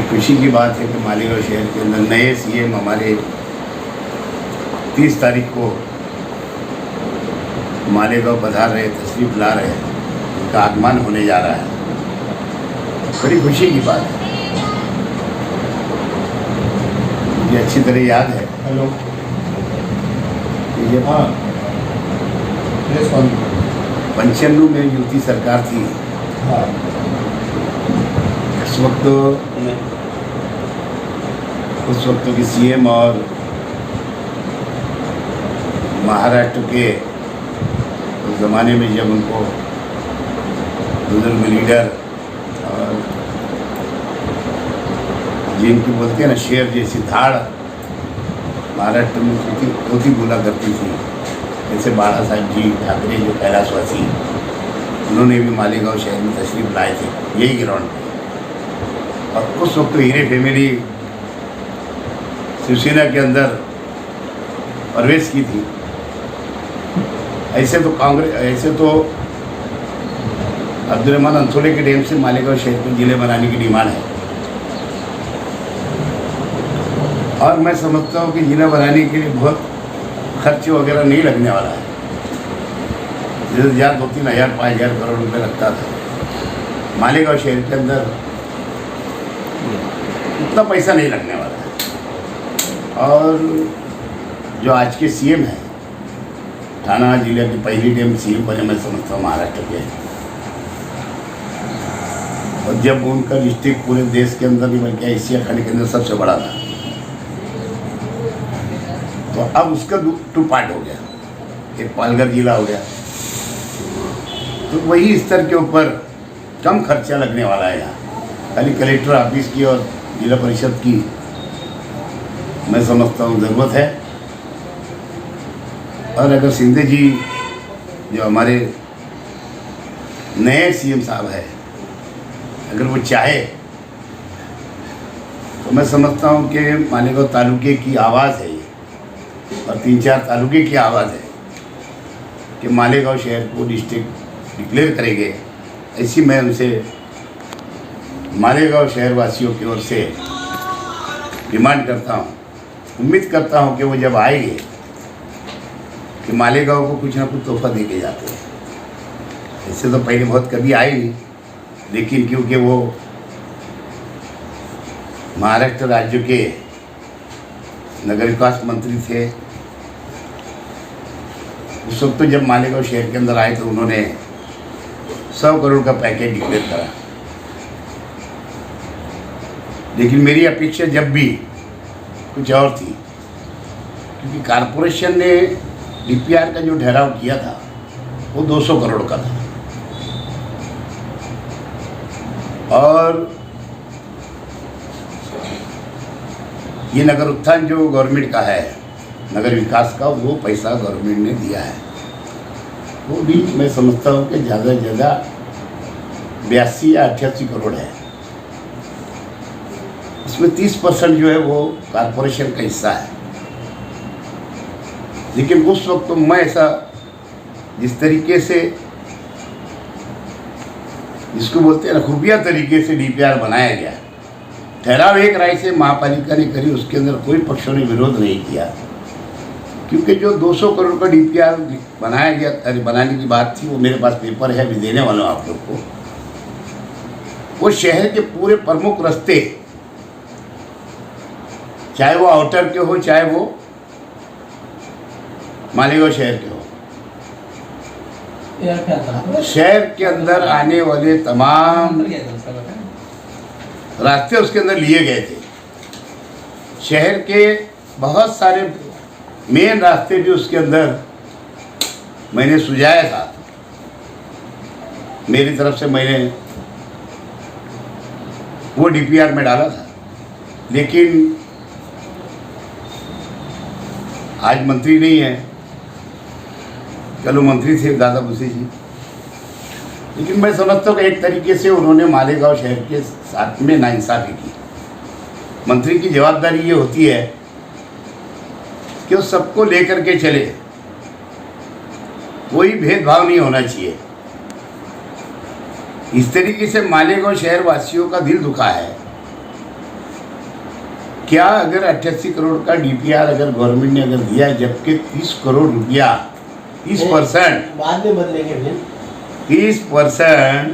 खुशी की बात है कि मालेगांव शहर के अंदर नए सीएम हमारे 30 तारीख को मालेगांव पधार रहे, तशरीफ ला रहे हैं, उनका आगमन होने जा रहा है। बड़ी खुशी की बात है। मुझे अच्छी तरह याद है। हेलो, ये हाँ, 95 में युति सरकार थी। हाँ, उस वक्त के सीएम और महाराष्ट्र के उस ज़माने में जब उनको बुजुर्ग लीडर और जिनकी बोलते हैं ना शेर जैसी धाड़ महाराष्ट्र में होती बोला करती थी, जैसे बाला साहब जी ठाकरे जो कैलाशवासी, उन्होंने भी मालेगांव शहर में तशरीफ लाए थे यही ग्राउंड पे। और उस वक्त हीरे फैमिली शिवसेना के अंदर प्रवेश की थी। ऐसे तो अब्दुलरहमान अंथोले के टाइम से मालेगांव शहर को जिले बनाने की डिमांड है, और मैं समझता हूँ कि जिला बनाने के लिए बहुत खर्च वगैरह नहीं लगने वाला है। जैसे ज़्यादा 2-3 हज़ार 5,000 करोड़ रुपये लगता था, मालेगांव शहर के अंदर उतना पैसा नहीं लगने वाला है। और जो आज के सीएम हैं, ठाणा जिले के पहली टाइम सीएम बने, मैं समझता हूँ महाराष्ट्र के, और जब उनका डिस्ट्रिक्ट पूरे देश के अंदर ही बल्कि एशिया खंड के अंदर सबसे बड़ा था, तो अब उसका 2 पार्ट हो गया, एक पालघर जिला हो गया। तो वही स्तर के ऊपर कम खर्चा लगने वाला है। यहाँ खाली कलेक्टर ऑफिस की और जिला परिषद की मैं समझता हूँ ज़रूरत है। और अगर शिंदे जी जो हमारे नए सीएम साहब है, अगर वो चाहे तो मैं समझता हूँ कि मालेगांव तालुके की आवाज़ है ये, और 3-4 तालुके की आवाज़ है कि मालेगांव शहर को डिस्ट्रिक्ट डिक्लेयर करेंगे। ऐसी मैं उनसे मालेगांव शहर वासियों की ओर से डिमांड करता हूँ। उम्मीद करता हूँ कि वो जब आएंगे कि मालेगांव को कुछ ना कुछ तोहफा दे के जाते हैं। इससे तो पहले बहुत कभी आए नहीं, लेकिन क्योंकि वो महाराष्ट्र राज्य के नगर विकास मंत्री थे, उस वक्त तो जब मालेगांव शहर के अंदर आए तो उन्होंने 100 करोड़ का पैकेज डिक्लेयर करा। लेकिन मेरी अपेक्षा जब भी कुछ और थी, क्योंकि कारपोरेशन ने डीपीआर का जो ठहराव किया था वो 200 करोड़ का था, और ये नगर उत्थान जो गवर्नमेंट का है, नगर विकास का, वो पैसा गवर्नमेंट ने दिया है। वो भी मैं समझता हूँ कि ज़्यादा से ज़्यादा 82 या 88 करोड़ है। इसमें 30% जो है वो कारपोरेशन का हिस्सा है। लेकिन उस वक्त तो मैं ऐसा, जिस तरीके से जिसको बोलते हैं ना खुफिया तरीके से डीपीआर बनाया गया, ठहराव एक राय से महापालिका ने करी, उसके अंदर कोई पक्षों ने विरोध नहीं किया, क्योंकि जो 200 करोड़ का डीपीआर बनाया गया, बनाने की बात थी, वो मेरे पास पेपर है, अभी देने वाला हूँ आप लोग को। वो शहर के पूरे प्रमुख रास्ते, चाहे वो आउटर के हो, चाहे वो मालेगांव शहर के हो, शहर के अंदर आने वाले तमाम रास्ते उसके अंदर लिए गए थे। शहर के बहुत सारे मेन रास्ते भी उसके अंदर मैंने सुझाया था, मेरी तरफ से मैंने वो डीपीआर में डाला था। लेकिन आज मंत्री नहीं है, चलो मंत्री थे दादा भूसे जी, लेकिन मैं समझता हूँ कि एक तरीके से उन्होंने मालेगांव शहर के साथ में नाइंसाफ़ी की। मंत्री की जवाबदारी ये होती है कि वो सबको लेकर के चले, कोई भेदभाव नहीं होना चाहिए। इस तरीके से मालेगांव शहर वासियों का दिल दुखा है क्या अगर 88 करोड़ का डीपीआर अगर गवर्नमेंट ने अगर दिया, जबकि 30 करोड़ रुपया 30% बाद में बदलेंगे फिर 30%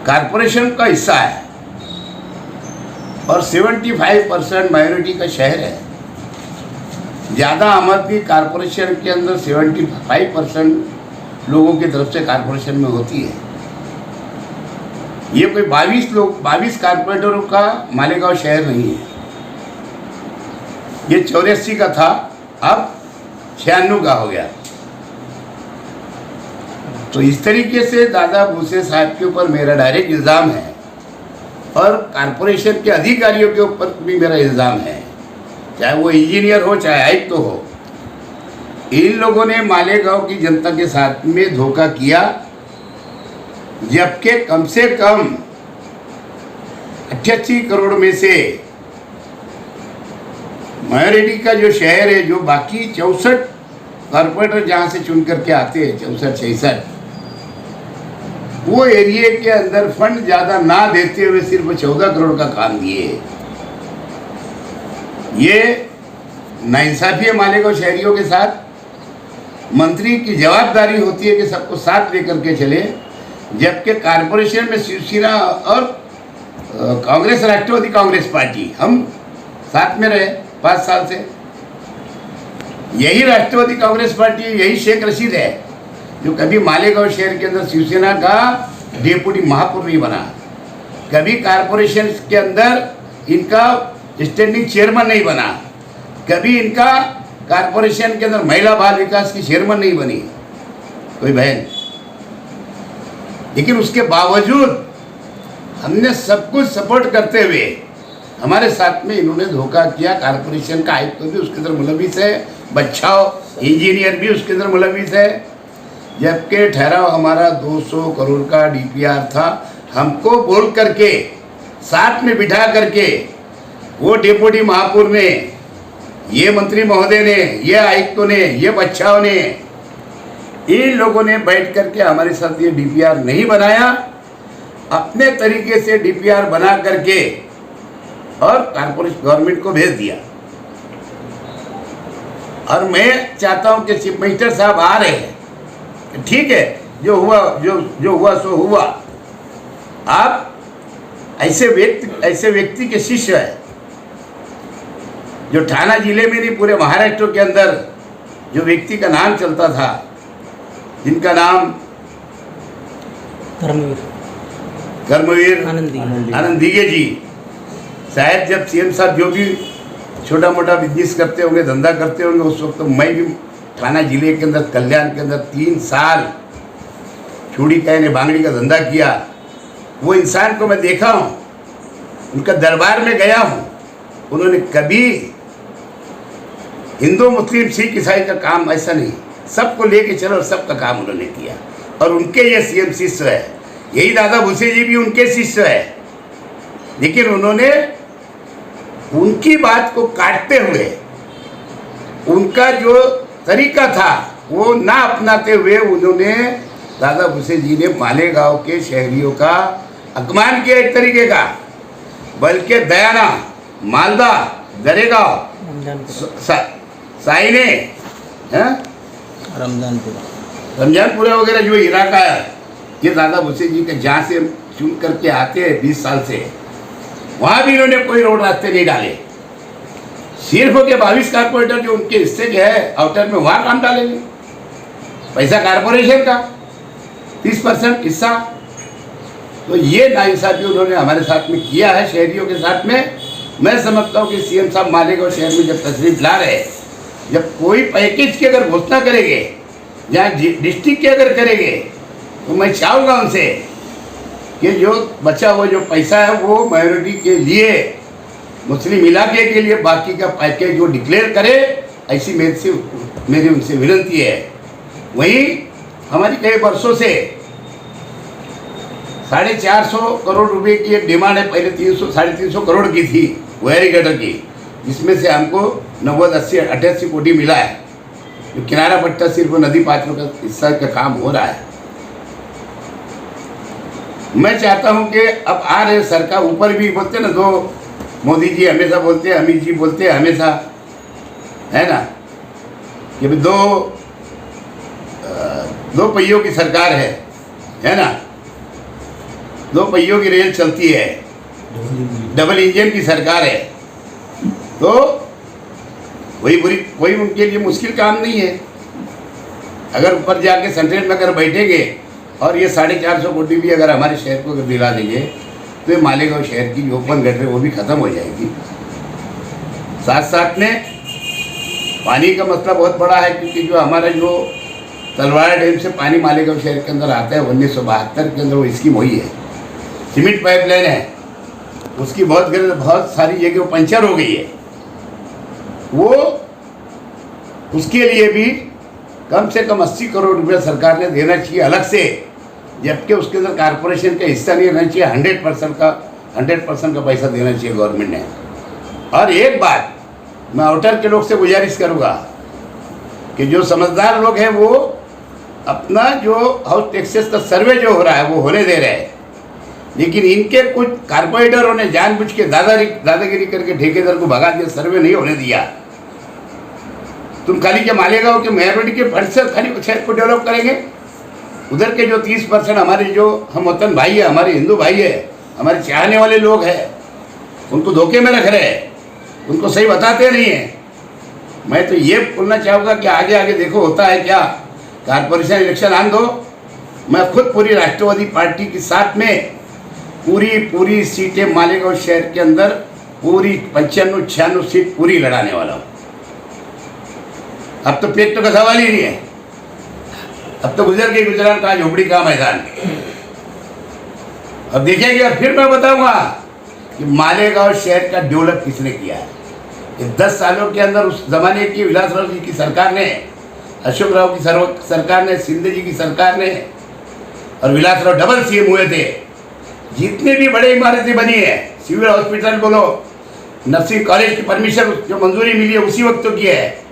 कारपोरेशन का हिस्सा है और 75% माइनॉरिटी का शहर है। ज़्यादा आमदनी कारपोरेशन के अंदर 75% लोगों की तरफ से कारपोरेशन में होती है। ये कोई 22 कारपोरेटरों का मालेगांव शहर नहीं है। ये 84 का था, अब 96 का हो गया। तो इस तरीके से दादा भूसे साहब के ऊपर मेरा डायरेक्ट इल्ज़ाम है और कारपोरेशन के अधिकारियों के ऊपर भी मेरा इल्ज़ाम है, चाहे वो इंजीनियर हो चाहे आयुक्त हो। इन लोगों ने मालेगांव की जनता के साथ में धोखा किया, जबकि कम से कम 88 करोड़ में से मायोरिटी का जो शहर है, जो बाकी 64 कारपोरेटर जहाँ से चुन करके आते हैं, 64-66, वो एरिया के अंदर फंड ज़्यादा ना देते हुए सिर्फ 14 करोड़ का काम दिए। ये नाइंसाफी है मालेगांव शहरियों के साथ। मंत्री की जवाबदारी होती है कि सबको साथ लेकर के चले, जबकि कारपोरेशन में शिवसेना और कांग्रेस, राष्ट्रवादी कांग्रेस पार्टी, हम साथ में रहे 5 साल से। यही राष्ट्रवादी कांग्रेस पार्टी, यही शेख रशीद है जो कभी मालेगांव शहर के अंदर शिवसेना का डेपुटी महापौर नहीं बना, कभी कारपोरेशन के अंदर इनका स्टैंडिंग चेयरमैन नहीं बना, कभी इनका कारपोरेशन के अंदर महिला बाल विकास की चेयरमैन नहीं बनी कोई बहन। लेकिन उसके बावजूद हमने सब कुछ सपोर्ट करते हुए हमारे साथ में इन्होंने धोखा किया। कारपोरेशन का आयुक्त भी उसके अंदर मुलविस है, बच्चाओ इंजीनियर भी उसके अंदर मुलविस है, जबकि ठहराव हमारा 200 करोड़ का डीपीआर था। हमको बोल करके साथ में बिठा करके वो डेपुटी महापौर ने, ये मंत्री महोदय ने, ये आयुक्तों ने, ये बच्चाओं ने, इन लोगों ने बैठ करके हमारे साथ ये डीपीआर नहीं बनाया, अपने तरीके से डीपीआर बना करके और कारपोरेशन गवर्नमेंट को भेज दिया। और मैं चाहता हूं कि चीफ मिनिस्टर साहब आ रहे हैं, ठीक है, जो हुआ सो हुआ। आप ऐसे व्यक्ति के शिष्य है जो ठाना जिले में नहीं पूरे महाराष्ट्र के अंदर जो व्यक्ति का नाम चलता था, जिनका नाम कर्मवीर आनंद दिगे जी, शायद जब सीएम साहब जो भी छोटा मोटा बिजनेस करते होंगे, धंधा करते होंगे, उस वक्त तो मैं भी ठाना जिले के अंदर कल्याण के अंदर 3 साल चूड़ी कहने बांगड़ी का धंधा किया। वो इंसान को मैं देखा हूँ, उनका दरबार में गया हूँ। उन्होंने कभी हिंदू मुस्लिम सिख ईसाई का काम ऐसा नहीं, सबको लेके चलो और सबका काम उन्होंने किया। और उनके ये सीएम शिष्य है, यही दादा भूसे जी भी उनके शिष्य है। लेकिन उन्होंने उनकी बात को काटते हुए उनका जो तरीका था वो ना अपनाते हुए उन्होंने, दादा भूसे जी ने मालेगांव के शहरियों का अपमान किया एक तरीके का। बल्कि दयाना, मालदा, दरेगांव, साइने, रमजानपुरा वगैरह जो इलाका है, ये दादा भूसे जी के जहाँ से चुन करके आते हैं 20 साल से, वहाँ भी इन्होंने कोई रोड रास्ते नहीं डाले। सिर्फ के 22 कारपोरेटर जो उनके हिस्से के है आउटर में, वहाँ काम डालेंगे। पैसा कारपोरेशन का 30% हिस्सा। तो ये नाइंसाफी उन्होंने हमारे साथ में किया है, शहरियों के साथ में। मैं समझता हूँ कि सीएम साहब मालेगांव शहर में जब तशरीफ ला रहे, जब कोई पैकेज की अगर घोषणा करेंगे, जहाँ डिस्ट्रिक्ट की अगर करेंगे, तो मैं चाहूँगा उनसे कि जो बचा हुआ जो पैसा है वो माइनॉरिटी के लिए, मुस्लिम इलाके के लिए बाकी का पैकेज वो डिक्लेयर करे, ऐसी मेरी उनसे विनती है। वहीं हमारी कई वर्षों से 450 करोड़ रुपए की एक डिमांड है, पहले 300-350 करोड़ की थी वैरी गटर की, जिसमें से हमको 90-80-88 कोटी मिला है। जो किनारा पट्टा सिर्फ नदी पात्रों का हिस्सा का काम हो रहा है। मैं चाहता हूं कि अब आ रहे सरकार ऊपर भी बोलते ना, 2 मोदी जी हमेशा बोलते हैं, अमित जी बोलते हैं हमेशा, है ना, कि दो पहियों की सरकार है ना, दो पहियों की रेल चलती है, डबल इंजन की सरकार है। तो कोई उनके लिए मुश्किल काम नहीं है। अगर ऊपर जाके सेंट्रल में अगर बैठेंगे और ये 450 कोटी भी अगर हमारे शहर को अगर दिला देंगे तो ये मालेगांव शहर की जो ओपन गटर वो भी ख़त्म हो जाएगी। साथ साथ में पानी का मसला बहुत बड़ा है, क्योंकि जो हमारा जो तलवाड़ा डैम से पानी मालेगांव शहर के अंदर आता है 1972 के अंदर वो स्कीम हुई है, सीमेंट पाइपलाइन है, उसकी बहुत सारी जगह वो पंचर हो गई है। वो उसके लिए भी कम से कम 80 करोड़ रुपया सरकार ने देना चाहिए अलग से, जबकि उसके अंदर कारपोरेशन का हिस्सा नहीं रहना चाहिए। 100% का पैसा देना चाहिए गवर्नमेंट ने। और एक बात मैं आउटर के लोग से गुजारिश करूँगा कि जो समझदार लोग हैं वो अपना जो हाउस टैक्सेस का सर्वे जो हो रहा है वो होने दे रहे हैं, लेकिन इनके कुछ कारपोरेटरों ने जानबूझ के दादागिरी करके ठेकेदार को भगा दिया, सर्वे नहीं होने दिया। तुम खाली के मालेगांव के मेहरबानी के फंड से खाली शहर को डेवलप करेंगे, उधर के जो 30% हमारे जो हम वतन भाई है, हमारे हिंदू भाई है, हमारे चाहने वाले लोग हैं, उनको धोखे में रख रहे हैं, उनको सही बताते नहीं हैं। मैं तो ये बोलना चाहूँगा कि आगे आगे देखो होता है क्या। कारपोरेशन इलेक्शन आन दो, मैं खुद पूरी राष्ट्रवादी पार्टी के साथ में पूरी सीटें मालेगांव शहर के अंदर पूरी 95-96 सीट पूरी लड़ाने वाला हूँ। अब तो पेट तो का सवाल ही नहीं है, अब तो गुजर के गुजरात का झोपड़ी का मैदान। अब देखेंगे और फिर मैं बताऊंगा कि मालेगांव शहर का डेवलप किसने किया है। ये 10 सालों के अंदर उस जमाने की विलासराव जी की सरकार ने, अशोक राव की सरकार ने, शिंदे जी की सरकार ने, और विलासराव डबल सीएम हुए थे, जितने भी बड़े इमारतें बनी है, सिविल हॉस्पिटल बोलो, नर्सिंग कॉलेज की परमिशन जो मंजूरी मिली है उसी वक्त तो की है।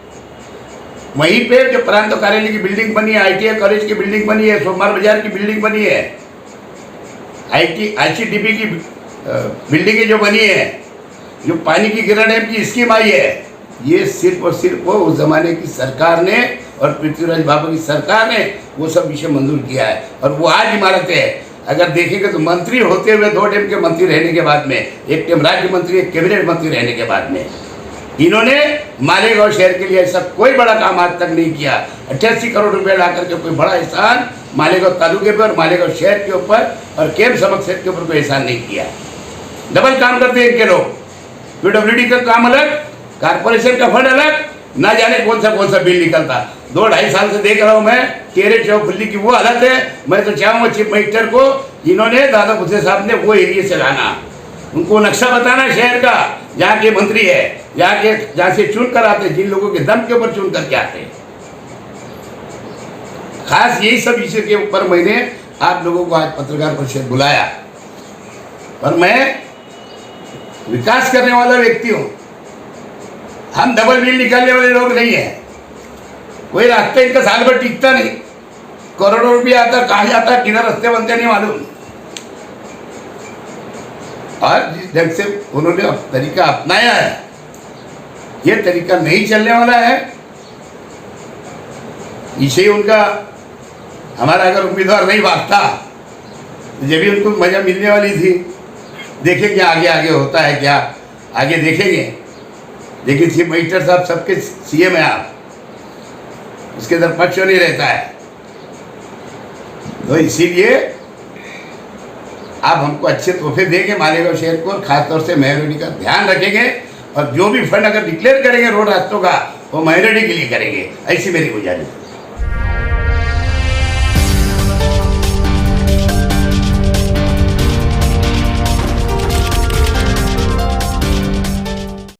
वहीं पे जो प्रांत कार्यालय की बिल्डिंग बनी है, ITI कॉलेज की बिल्डिंग बनी है, सोमवार बाजार की बिल्डिंग बनी है, ICDP की बिल्डिंगें जो बनी है, जो पानी की गिरा डैम की स्कीम आई है, ये सिर्फ और सिर्फ उस जमाने की सरकार ने और पृथ्वीराज बाबू की सरकार ने वो सब विषय मंजूर किया है। और वो आज इमारतें है, अगर देखेंगे तो मंत्री होते हुए 2 टाइम के मंत्री रहने के बाद में, एक टाइम राज्य मंत्री, एक कैबिनेट मंत्री रहने के बाद में, इन्होंने मालेगांव शहर के लिए ऐसा कोई बड़ा काम आज तक नहीं किया। 88 करोड़ रुपए ला करके कोई बड़ा एहसान मालेगांव तालुके पर और मालेगांव शहर के ऊपर और कैंप समक शहर के ऊपर कोई एहसान नहीं किया। डबल काम करते हैं इनके लोग, PWD का काम अलग, कारपोरेशन का फंड अलग, ना जाने कौन सा बिल निकलता। 2-2.5 साल से देख रहा हूँ मैं, तेरे चौक खुली की वो हालत है। मैं तो चाहूँगा चीफ मिनिस्टर को, इन्होंने दादा भुसे साहब ने वो एरिया से लाना, उनको नक्शा बताना शहर का, जहाँ के मंत्री है, जहाँ से चुन कर आते, जिन लोगों के दम के ऊपर चुन करके आते। खास यही सब विषय के ऊपर मैंने आप लोगों को आज पत्रकार परिषद बुलाया। और मैं विकास करने वाला व्यक्ति हूँ, हम डबल बिल निकालने वाले लोग नहीं है। कोई रास्ता इनका साल भर टिकता नहीं, करोड़ों रुपया आता, कहाँ जाता, किधर रास्ते बनते नहीं मालूम। और जिस ढंग से उन्होंने तरीका अपनाया है, ये तरीका नहीं चलने वाला है। इसे उनका हमारा अगर उम्मीदवार नहीं भागता तो जब भी उनको मजा मिलने वाली थी। देखेंगे आगे आगे होता है क्या, आगे देखेंगे। लेकिन चीफ मिनिस्टर साहब सबके CM है आप, उसके अंदर पक्ष नहीं रहता है। तो इसीलिए आप हमको अच्छे तोहफे देंगे मालेगांव शहर को, और खासतौर से माइनॉरिटी का ध्यान रखेंगे। और जो भी फंड अगर डिक्लेयर करेंगे रोड रास्तों का, वो माइनॉरिटी के लिए करेंगे, ऐसी मेरी गुजारिश है।